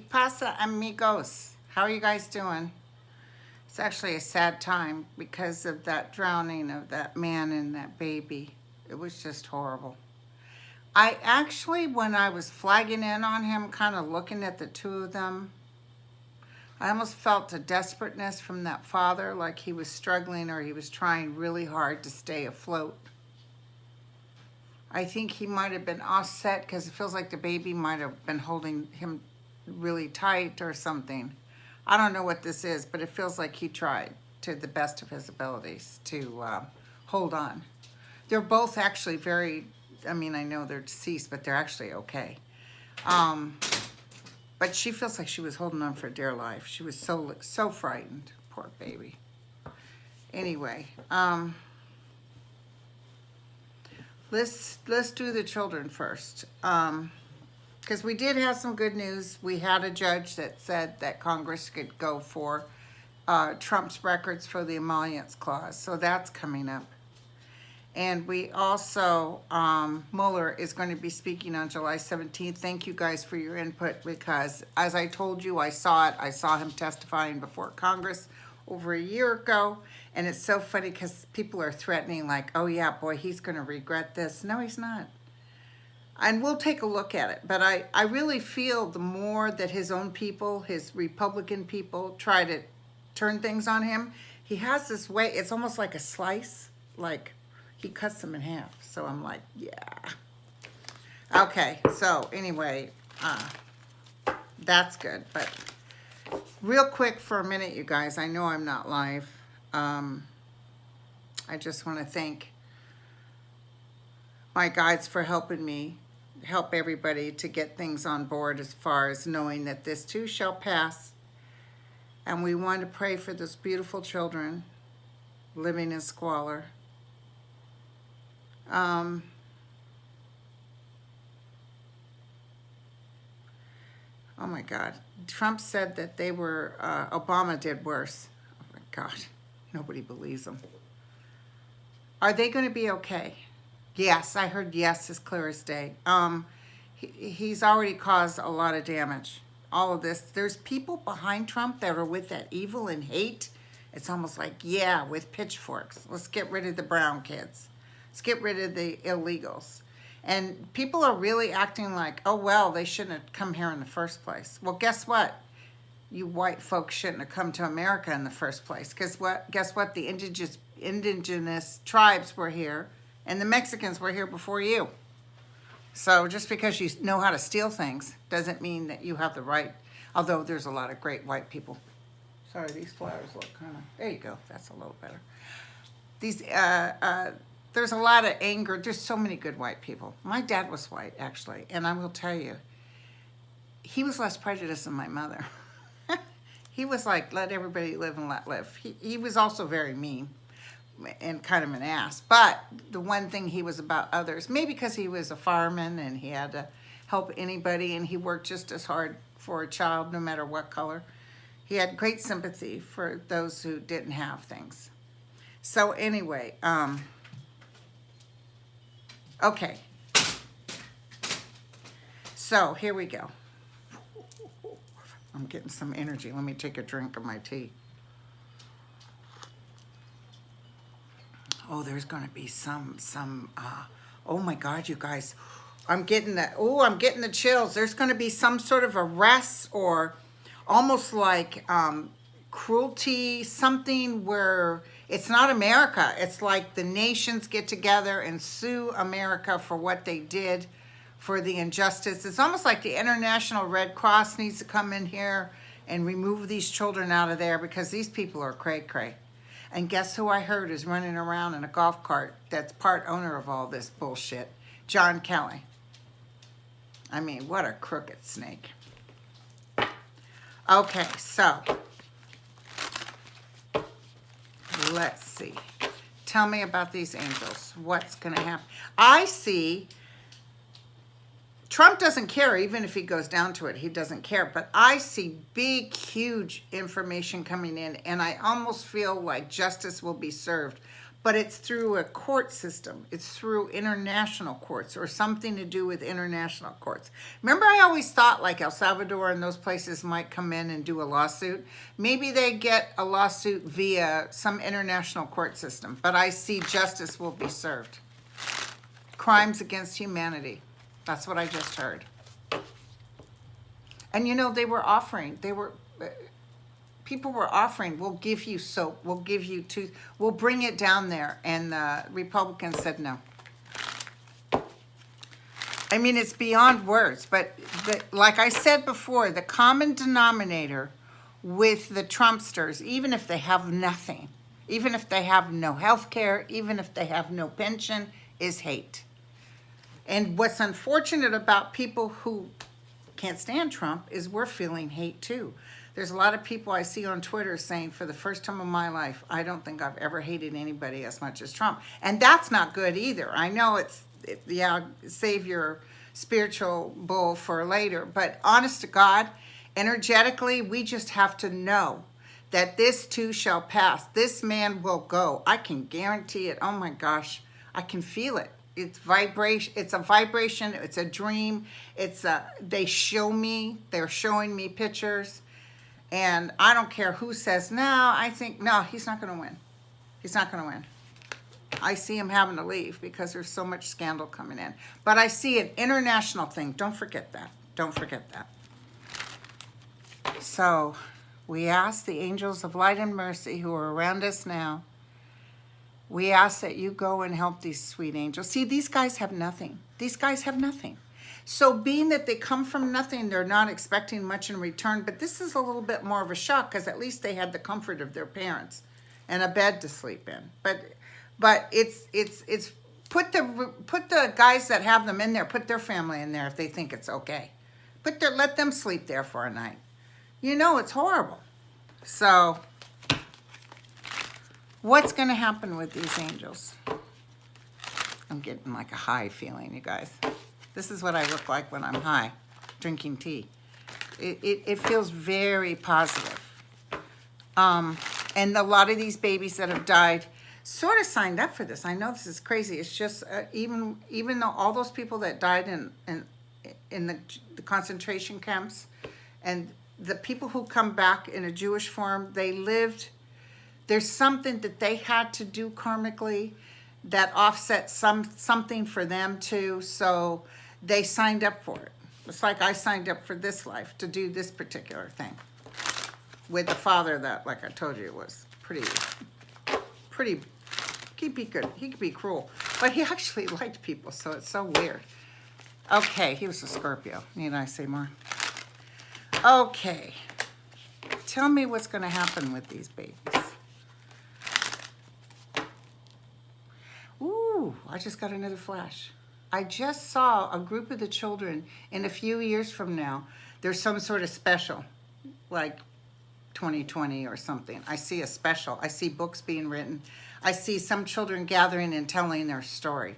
Pasa amigos, how are you guys doing? It's actually a sad time because of that drowning of that man and that baby. It was just horrible. I actually, when I was flagging in on him, kind of looking at the two of them, I almost felt a desperateness from that father, like he was struggling or he was trying really hard to stay afloat. I think he might have been offset because it feels like the baby might have been holding him really tight or something. I don't know what this is, but it feels like he tried to the best of his abilities to hold on. They're both actually very, I mean, I know they're deceased, but they're actually okay. But she feels like she was holding on for dear life. She was so frightened, poor baby. Anyway, let's do the children first. Because we did have some good news. We had a judge that said that Congress could go for Trump's records for the Emoluments clause. So that's coming up. And we also, Mueller is going to be speaking on July 17th. Thank you guys for your input because, as I told you, I saw it. I saw him testifying before Congress over a year ago. And it's so funny because people are threatening like, oh yeah, boy, he's going to regret this. No, he's not. And we'll take a look at it. But I really feel the more that his own people, his Republican people, try to turn things on him, he has this way, it's almost like a slice, like he cuts them in half. So I'm like, yeah. Okay, so anyway, that's good. But real quick for a minute, you guys, I know I'm not live. I just want to thank my guides for helping me help everybody to get things on board as far as knowing that this too shall pass. And we want to pray for those beautiful children living in squalor. Oh my God. Trump said that they were, Obama did worse. Oh my God. Nobody believes him. Are they going to be okay? Yes, I heard yes as clear as day. He's already caused a lot of damage. All of this. There's people behind Trump that are with that evil and hate. It's almost like, yeah, with pitchforks. Let's get rid of the brown kids. Let's get rid of the illegals. And people are really acting like, oh, well, they shouldn't have come here in the first place. Well, guess what? You white folks shouldn't have come to America in the first place. Guess what? The indigenous tribes were here. And the Mexicans were here before you. So just because you know how to steal things doesn't mean that you have the right, although there's a lot of great white people. Sorry, these flowers look kind of, there you go, that's a little better. These, there's a lot of anger. There's so many good white people. My dad was white, actually, and I will tell you, he was less prejudiced than my mother. He was like, let everybody live and let live. He was also very mean and kind of an ass. But the one thing he was about others, maybe because he was a fireman and he had to help anybody and he worked just as hard for a child no matter what color. He had great sympathy for those who didn't have things. So anyway, okay. So here we go. I'm getting some energy. Let me take a drink of my tea. Oh, there's going to be some, oh my God, you guys, I'm getting the chills. There's going to be some sort of arrest or almost like cruelty, something where it's not America. It's like the nations get together and sue America for what they did, for the injustice. It's almost like the International Red Cross needs to come in here and remove these children out of there because these people are cray-cray. And guess who I heard is running around in a golf cart that's part owner of all this bullshit? John Kelly. I mean, what a crooked snake. Okay, so let's see. Tell me about these angels. What's going to happen? I see Trump doesn't care, even if he goes down to it, he doesn't care. But I see big, huge information coming in, and I almost feel like justice will be served. But it's through a court system. It's through international courts or something to do with international courts. Remember, I always thought like El Salvador and those places might come in and do a lawsuit. Maybe they get a lawsuit via some international court system. But I see justice will be served. Crimes against humanity. That's what I just heard. And you know, people were offering, we'll give you soap, we'll give you tooth, we'll bring it down there. And the Republicans said no. I mean, it's beyond words, but like I said before, the common denominator with the Trumpsters, even if they have nothing, even if they have no health care, even if they have no pension, is hate. And what's unfortunate about people who can't stand Trump is we're feeling hate too. There's a lot of people I see on Twitter saying, for the first time in my life, I don't think I've ever hated anybody as much as Trump. And that's not good either. I know save your spiritual bull for later. But honest to God, energetically, we just have to know that this too shall pass. This man will go. I can guarantee it. Oh my gosh, I can feel it. It's vibration. It's a vibration. It's a dream. They're showing me pictures. And I don't care who says, no, he's not going to win. He's not going to win. I see him having to leave because there's so much scandal coming in. But I see an international thing. Don't forget that. Don't forget that. So we ask the angels of light and mercy who are around us now, we ask that you go and help these sweet angels. See, these guys have nothing. These guys have nothing. So being that they come from nothing, they're not expecting much in return. But this is a little bit more of a shock because at least they had the comfort of their parents and a bed to sleep in. But it's put the guys that have them in there, put their family in there if they think it's okay. Let them sleep there for a night. You know, it's horrible. So what's going to happen with these angels? I'm getting like a high feeling, you guys. This is what I look like when I'm high, drinking tea. It feels very positive. And a lot of these babies that have died sort of signed up for this. I know this is crazy. It's just even though all those people that died in the concentration camps and the people who come back in a Jewish form, they lived. There's something that they had to do karmically that offset something for them too. So they signed up for it. It's like I signed up for this life to do this particular thing with a father that, like I told you, was pretty. He'd be good. He could be cruel, but he actually liked people. So it's so weird. Okay, he was a Scorpio. Need I say more? Okay, tell me what's going to happen with these babies. Ooh, I just got another flash. I just saw a group of the children in a few years from now. There's some sort of special, like 2020 or something. I see a special. I see books being written. I see some children gathering and telling their story.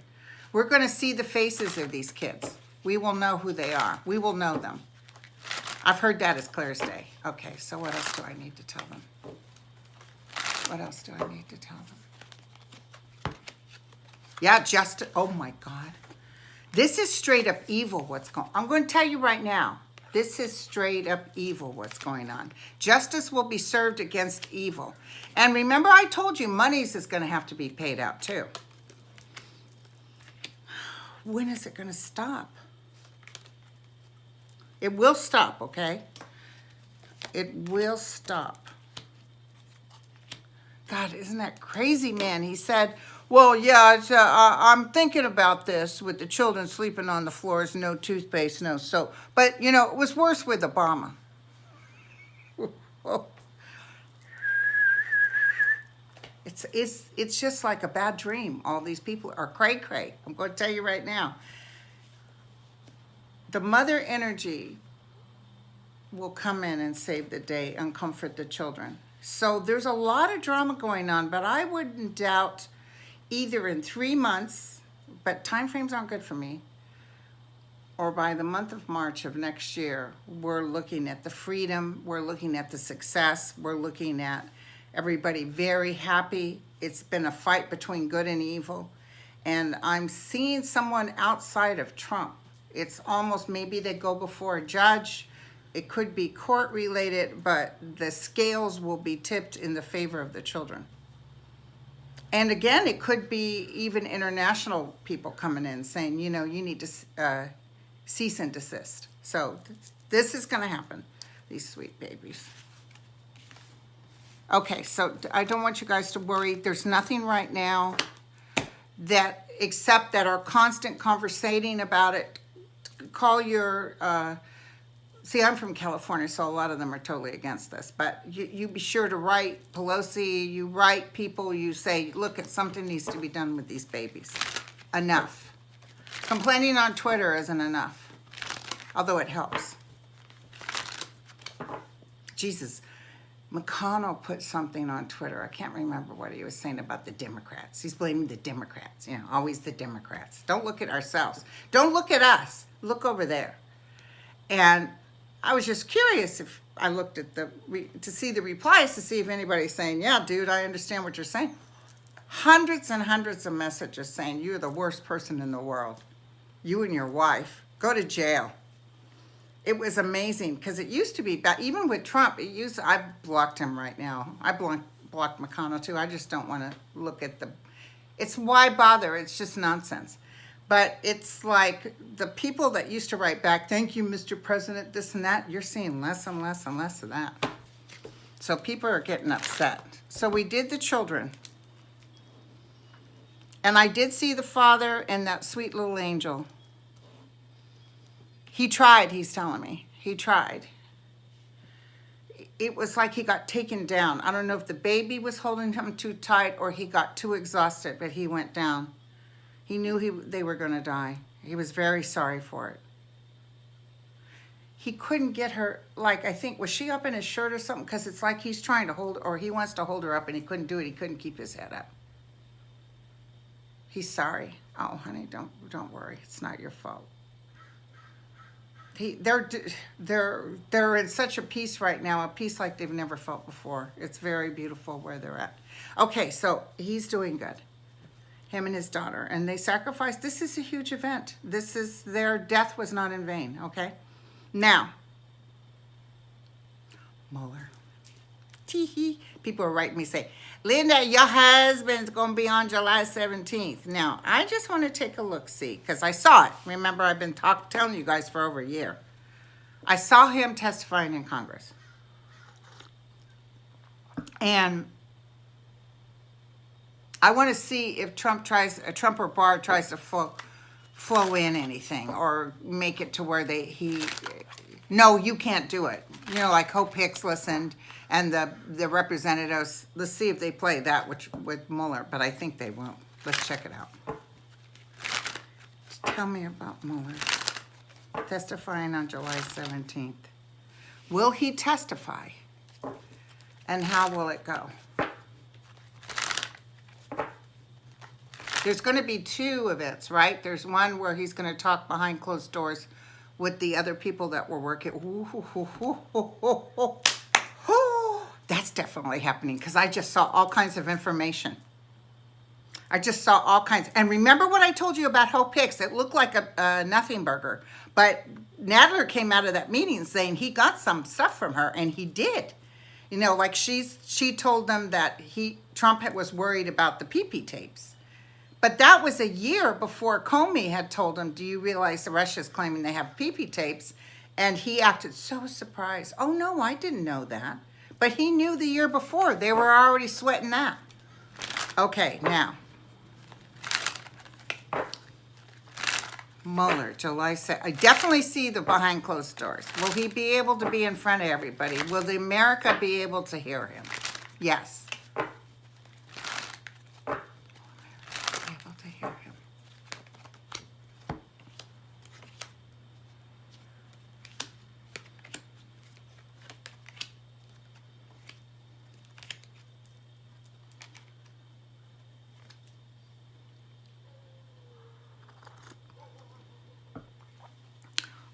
We're going to see the faces of these kids. We will know who they are. We will know them. I've heard that as clear as day. Okay, so what else do I need to tell them? What else do I need to tell them? Yeah, oh my God. This is straight up evil what's going on. I'm going to tell you right now. This is straight up evil what's going on. Justice will be served against evil. And remember I told you monies is going to have to be paid out too. When is it going to stop? It will stop, okay? It will stop. God, isn't that crazy, man? He said, well, yeah, I'm thinking about this with the children sleeping on the floors, no toothpaste, no soap. But, you know, it was worse with Obama. It's just like a bad dream. All these people are cray-cray. I'm going to tell you right now. the mother energy will come in and save the day and comfort the children. So there's a lot of drama going on, but I wouldn't doubt either in 3 months, but time frames aren't good for me, or by the month of March of next year, we're looking at the freedom, we're looking at the success, we're looking at everybody very happy. It's been a fight between good and evil, and I'm seeing someone outside of Trump. It's almost maybe they go before a judge. It could be court related, but the scales will be tipped in the favor of the children. And again, it could be even international people coming in saying, you know, you need to cease and desist. So this is going to happen, these sweet babies. Okay, so I don't want you guys to worry. There's nothing right now that, except that our constant conversating about it. Call your, see, I'm from California, so a lot of them are totally against this. But you be sure to write Pelosi, you write people, you say, look, something needs to be done with these babies. Enough. Complaining on Twitter isn't enough, although it helps. Jesus. McConnell put something on Twitter. I can't remember what he was saying about the Democrats. He's blaming the Democrats, you know, always the Democrats. Don't look at ourselves. Don't look at us. Look over there. And I was just curious if I looked at to see the replies, to see if anybody's saying, yeah, dude, I understand what you're saying. Hundreds and hundreds of messages saying you're the worst person in the world. You and your wife. Go to jail. It was amazing because it used to be, even with Trump, I blocked him right now. I blocked McConnell too. I just don't want to look at it's why bother? It's just nonsense. But it's like the people that used to write back, thank you, Mr. President, this and that, you're seeing less and less and less of that. So people are getting upset. So we did the children. And I did see the father and that sweet little angel. He tried, he's telling me. He tried. It was like he got taken down. I don't know if the baby was holding him too tight or he got too exhausted, but he went down. He knew they were going to die. He was very sorry for it. He couldn't get her, like, I think, was she up in his shirt or something? Because it's like he's trying to hold, or he wants to hold her up and he couldn't do it. He couldn't keep his head up. He's sorry. Oh, honey, don't worry. It's not your fault. They're in such a peace right now, a peace like they've never felt before. It's very beautiful where they're at. Okay, so he's doing good. Him and his daughter, and they sacrificed. This is a huge event. Their death was not in vain. Okay, now Mueller. Tee-hee. People are writing me say, Linda, your husband's gonna be on July 17th. Now, I just want to take a look, see, because I saw it. Remember, I've been telling you guys for over a year. I saw him testifying in Congress. And I want to see if Trump or Barr tries to flow in anything or make it to where no, you can't do it. You know, like Hope Hicks listened, and the representatives, let's see if they play that with Mueller, but I think they won't. Let's check it out. Tell me about Mueller testifying on July 17th. Will he testify? And how will it go? There's going to be 2 events, right? There's one where he's going to talk behind closed doors with the other people that were working. That's definitely happening because I just saw all kinds of information. I just saw all kinds. And remember what I told you about Hope Hicks? It looked like a nothing burger. But Nadler came out of that meeting saying he got some stuff from her, and he did. You know, like she told them that Trump was worried about the PP tapes. But that was a year before Comey had told him, do you realize that Russia's claiming they have PP tapes? And he acted so surprised. Oh, no, I didn't know that. But he knew the year before. They were already sweating that. Okay, now. Mueller, July 2nd. I definitely see the behind closed doors. Will he be able to be in front of everybody? Will the America be able to hear him? Yes.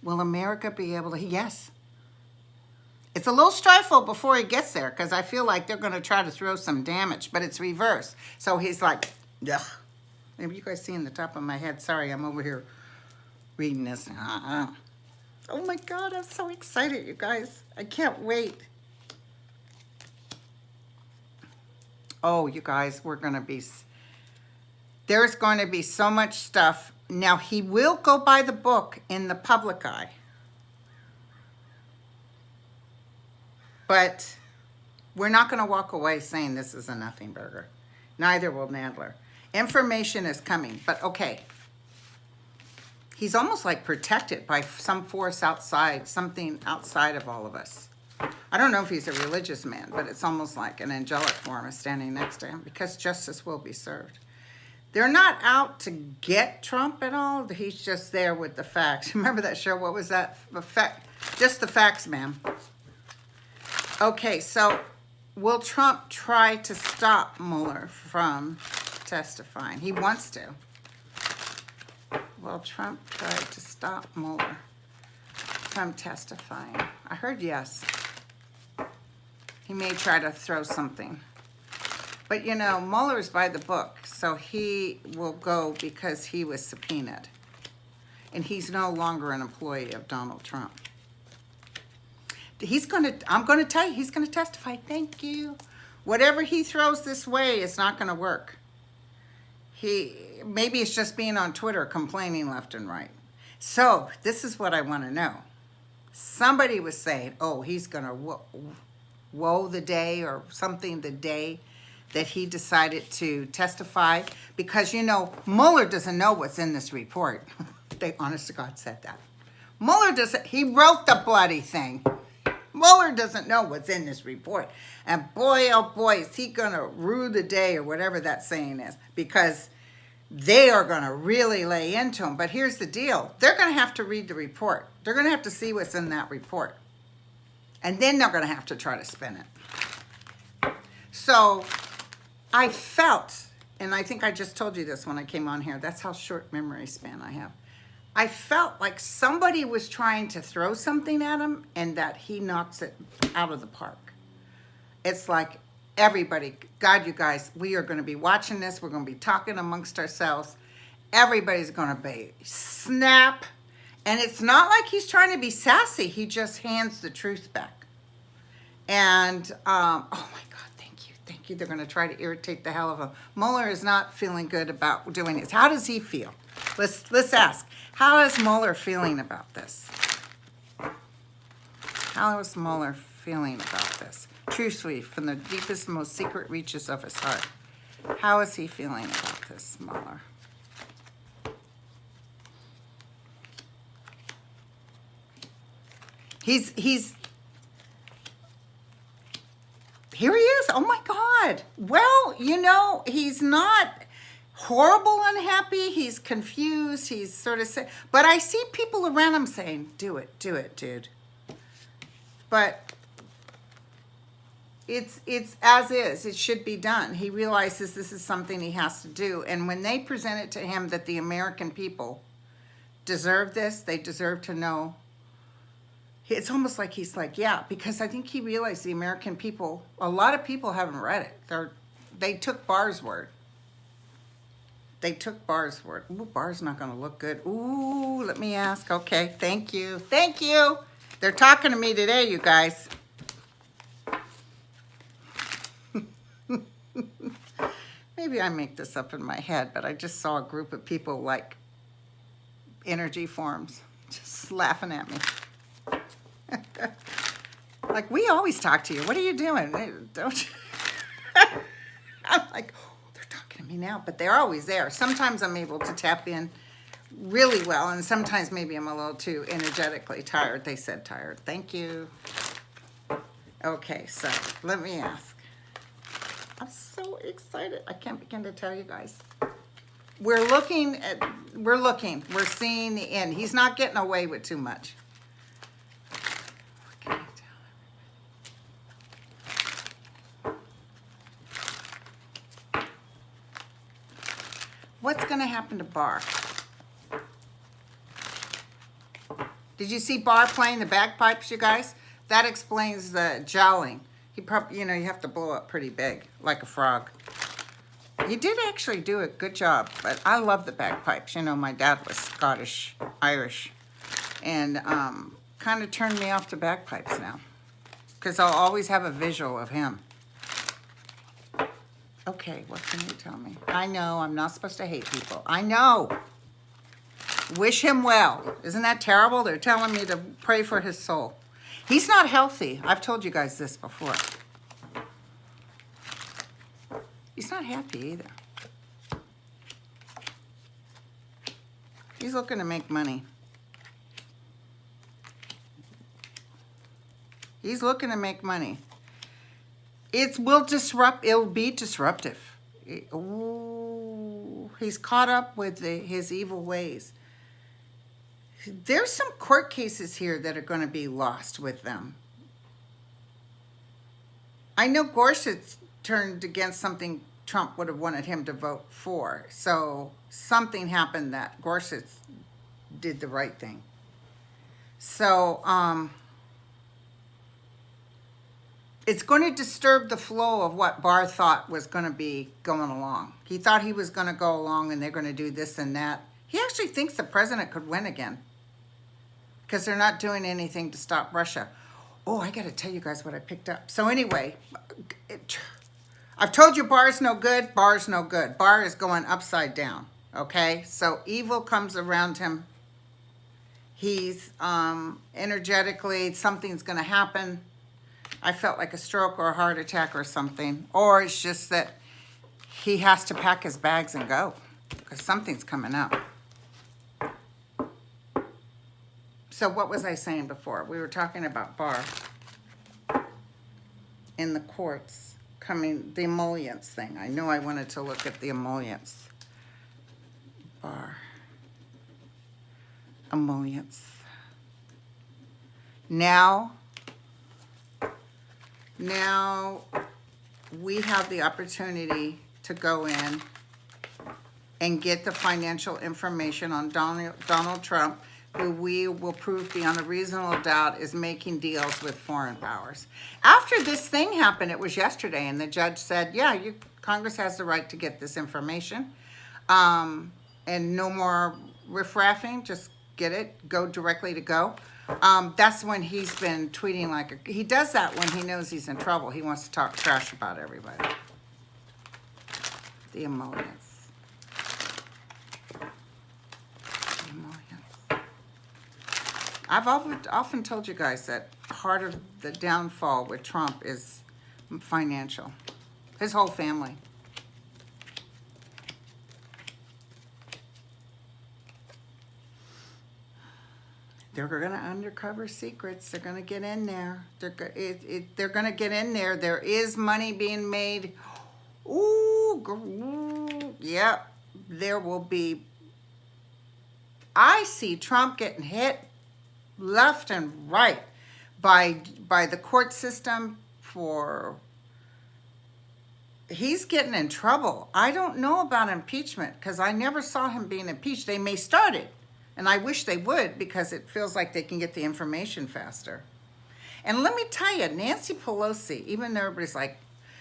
Will America be able to? Yes. It's a little strifeful before he gets there because I feel like they're going to try to throw some damage, but it's reverse. So he's like, ugh. Maybe you guys seeing the top of my head. Sorry, I'm over here reading this. Oh my God, I'm so excited, you guys. I can't wait. Oh, you guys, there's going to be so much stuff. Now, he will go by the book in the public eye. But we're not going to walk away saying this is a nothing burger. Neither will Nadler. Information is coming, but okay. He's almost like protected by some force outside, something outside of all of us. I don't know if he's a religious man, but it's almost like an angelic form is standing next to him because justice will be served. They're not out to get Trump at all. He's just there with the facts. Remember that show? What was that? Just the facts, ma'am. Okay, so will Trump try to stop Mueller from testifying? He wants to. Will Trump try to stop Mueller from testifying? I heard yes. He may try to throw something. But you know, Mueller's by the book, so he will go because he was subpoenaed. And he's no longer an employee of Donald Trump. I'm going to tell you, he's going to testify. Thank you. Whatever he throws this way is not going to work. Maybe it's just being on Twitter complaining left and right. So this is what I want to know. Somebody was saying, oh, he's going to woe the day or something the day that he decided to testify. Because, you know, Mueller doesn't know what's in this report. They, honest to God, said that. Mueller doesn't, he wrote the bloody thing. Mueller doesn't know what's in this report. And boy, oh boy, is he going to rue the day or whatever that saying is. Because they are going to really lay into him. But here's the deal. They're going to have to read the report. They're going to have to see what's in that report. And then they're going to have to try to spin it. So I felt, and I think I just told you this when I came on here. That's how short memory span I have. I felt like somebody was trying to throw something at him and that he knocks it out of the park. It's like everybody, God, you guys, we are going to be watching this. We're going to be talking amongst ourselves. Everybody's going to be snap. And it's not like he's trying to be sassy. He just hands the truth back. And, oh my God, thank you. Thank you. They're going to try to irritate the hell of him. Mueller is not feeling good about doing this. How does he feel? Let's ask. How is Mueller feeling about this? How is Mueller feeling about this? Truthfully, from the deepest, most secret reaches of his heart. How is he feeling about this, Mueller? He's here he is. Oh my God. Well, you know, he's not horrible unhappy. He's confused. He's sort of saying, but I see people around him saying, do it, dude. But it's as is. It should be done. He realizes this is something he has to do. And when they present it to him that the American people deserve this, they deserve to know. It's almost like he's like, yeah, because I think he realized the American people, a lot of people haven't read it. They took Barr's word. They took Barr's word. Ooh, Barr's not going to look good. Ooh, let me ask. Okay, thank you. Thank you. They're talking to me today, you guys. Maybe I make this up in my head, but I just saw a group of people like energy forms just laughing at me. Like, we always talk to you. What are you doing? Don't you? I'm like, oh, they're talking to me now, but they're always there. Sometimes I'm able to tap in really well, and sometimes maybe I'm a little too energetically tired. They said tired. Thank you. Okay, so let me ask. I'm so excited. I can't begin to tell you guys. We're seeing the end. He's not getting away with too much. What can I tell everybody? What's going to happen to Barr? Did you see Barr playing the bagpipes, you guys? That explains the jowling. He probably, you know, you have to blow up pretty big, like a frog. He did actually do a good job, but I love the bagpipes. You know, my dad was Scottish, Irish, and kind of turned me off to bagpipes now, because I'll always have a visual of him. Okay, what can you tell me? I know I'm not supposed to hate people. I know. Wish him well. Isn't that terrible? They're telling me to pray for his soul. He's not healthy. I've told you guys this before. He's not happy either. He's looking to make money. He's looking to make money. It'll be disruptive. Ooh, he's caught up with his evil ways. There's some court cases here that are going to be lost with them. I know Gorsuch turned against something Trump would have wanted him to vote for. So something happened that Gorsuch did the right thing. So it's going to disturb the flow of what Barr thought was going to be going along. He thought he was going to go along and they're going to do this and that. He actually thinks the president could win again, because they're not doing anything to stop Russia. Oh, I got to tell you guys what I picked up. So anyway, I've told you Barr's no good. Barr's no good. Barr is going upside down, okay? So evil comes around him. He's energetically, something's going to happen. I felt like a stroke or a heart attack or something. Or it's just that he has to pack his bags and go, because something's coming up. So what was I saying before? We were talking about Barr in the courts coming, the emoluments thing. I know I wanted to look at the emoluments. Barr. Emoluments. Now we have the opportunity to go in and get the financial information on Donald Trump, who we will prove beyond a reasonable doubt is making deals with foreign powers. After this thing happened, it was yesterday, and the judge said, yeah, Congress has the right to get this information, and no more riffraffing, just get it, go directly to go. That's when he's been tweeting he does that when he knows he's in trouble. He wants to talk trash about everybody. The emoluments. I've often told you guys that part of the downfall with Trump is financial. His whole family. They're going to undercover secrets. They're going to get in there. They're going to get in there. There is money being made. Ooh, yeah, there will be. I see Trump getting hit left and right by the court system he's getting in trouble. I don't know about impeachment because I never saw him being impeached. They may start it, and I wish they would, because it feels like they can get the information faster. And let me tell you, Nancy Pelosi, even though everybody's like,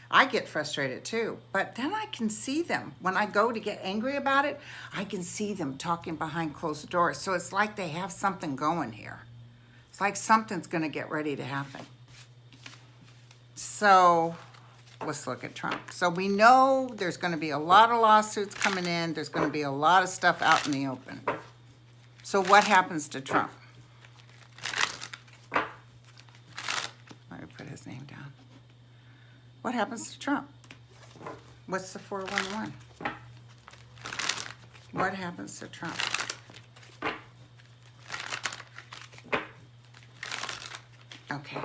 I get frustrated too, but then I can see them. When I go to get angry about it, I can see them talking behind closed doors. So it's like they have something going here. It's like something's going to get ready to happen. So let's look at Trump. So we know there's going to be a lot of lawsuits coming in. There's going to be a lot of stuff out in the open. So what happens to Trump? Let me put his name down. What happens to Trump? What's the 411? What happens to Trump? Okay.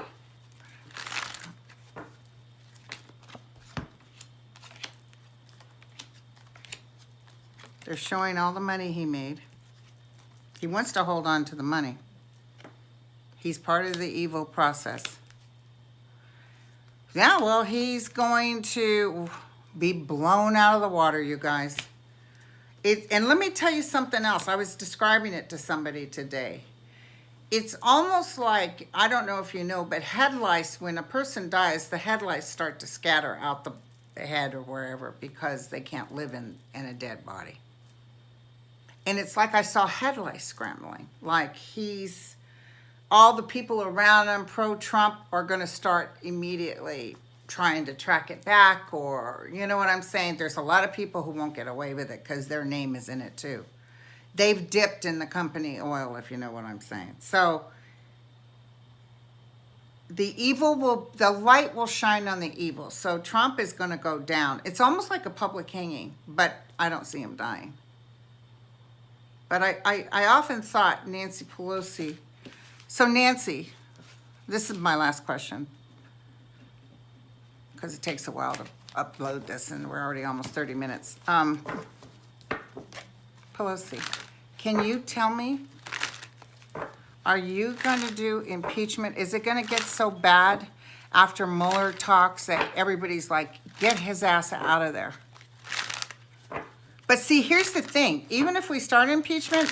They're showing all the money he made. He wants to hold on to the money. He's part of the evil process. Yeah, well, he's going to be blown out of the water, you guys. And let me tell you something else. I was describing it to somebody today. it's almost like, I don't know if you know, but head lice, when a person dies, the head lice start to scatter out the head or wherever because they can't live in a dead body. And it's like I saw head lice scrambling. Like all the people around him, pro-Trump, are going to start immediately trying to track it back, or, you know what I'm saying? There's a lot of people who won't get away with it because their name is in it too. They've dipped in the company oil, if you know what I'm saying. So the light will shine on the evil. So Trump is going to go down. It's almost like a public hanging, but I don't see him dying. But I often thought Nancy Pelosi. So Nancy, this is my last question, because it takes a while to upload this, and we're already almost 30 minutes. Pelosi, can you tell me, are you going to do impeachment? Is it going to get so bad after Mueller talks that everybody's like, get his ass out of there? But see, here's the thing. Even if we start impeachment,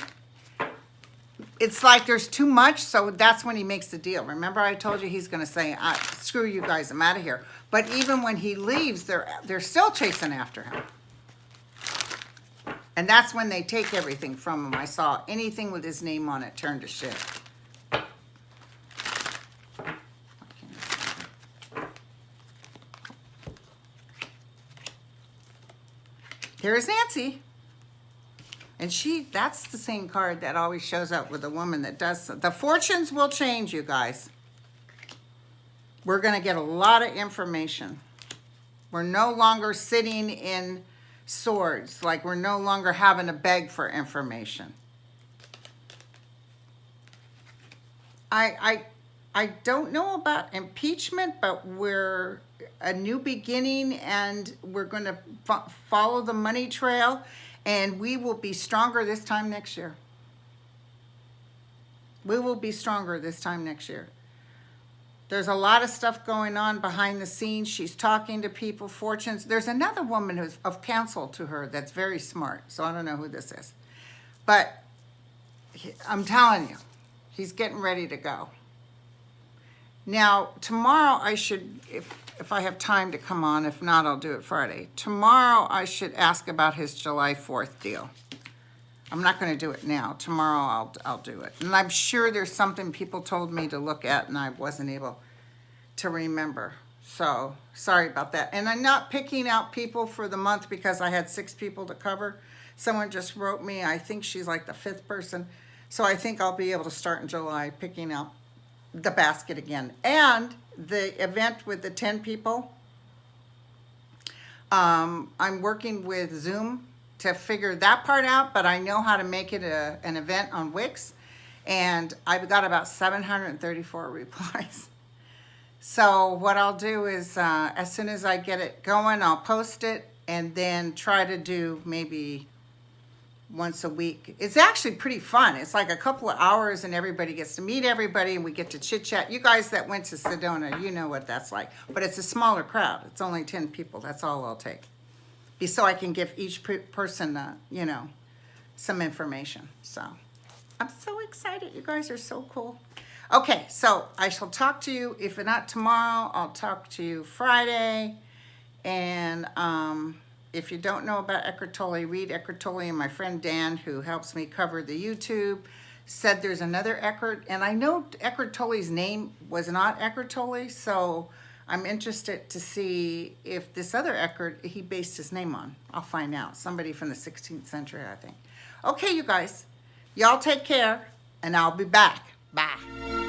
it's like there's too much, so that's when he makes the deal. Remember I told you he's going to say, screw you guys, I'm out of here. But even when he leaves, they're still chasing after him. And that's when they take everything from him. I saw anything with his name on it turn to shit. Here's Nancy. And that's the same card that always shows up with a woman that does. The fortunes will change, you guys. We're going to get a lot of information. We're no longer sitting in swords, like we're no longer having to beg for information. I don't know about impeachment, but we're a new beginning, and we're going to follow the money trail, and we will be stronger this time next year. We will be stronger this time next year. There's a lot of stuff going on behind the scenes. She's talking to people, fortunes. There's another woman who's of counsel to her that's very smart, so I don't know who this is. But I'm telling you, he's getting ready to go. Now, tomorrow I should, if I have time to come on, if not, I'll do it Friday. Tomorrow I should ask about his July 4th deal. I'm not going to do it now. Tomorrow I'll do it. And I'm sure there's something people told me to look at and I wasn't able to remember. So, sorry about that. And I'm not picking out people for the month because I had 6 people to cover. Someone just wrote me, I think she's like the 5th person. So I think I'll be able to start in July picking out the basket again. And the event with the 10 people, I'm working with Zoom to figure that part out, but I know how to make it an event on Wix, and I've got about 734 replies. So what I'll do is, as soon as I get it going, I'll post it, and then try to do maybe once a week. It's actually pretty fun. It's like a couple of hours, and everybody gets to meet everybody, and we get to chit-chat. You guys that went to Sedona, you know what that's like. But it's a smaller crowd. It's only 10 people. That's all I'll take. So I can give each person, some information. So I'm so excited. You guys are so cool. Okay, so I shall talk to you. If not tomorrow, I'll talk to you Friday. And if you don't know about Eckhart Tolle, read Eckhart Tolle. And my friend Dan, who helps me cover the YouTube, said there's another Eckhart. And I know Eckhart Tolle's name was not Eckhart Tolle, so I'm interested to see if this other Eckhart he based his name on. I'll find out. Somebody from the 16th century, I think. Okay, you guys. Y'all take care, and I'll be back. Bye.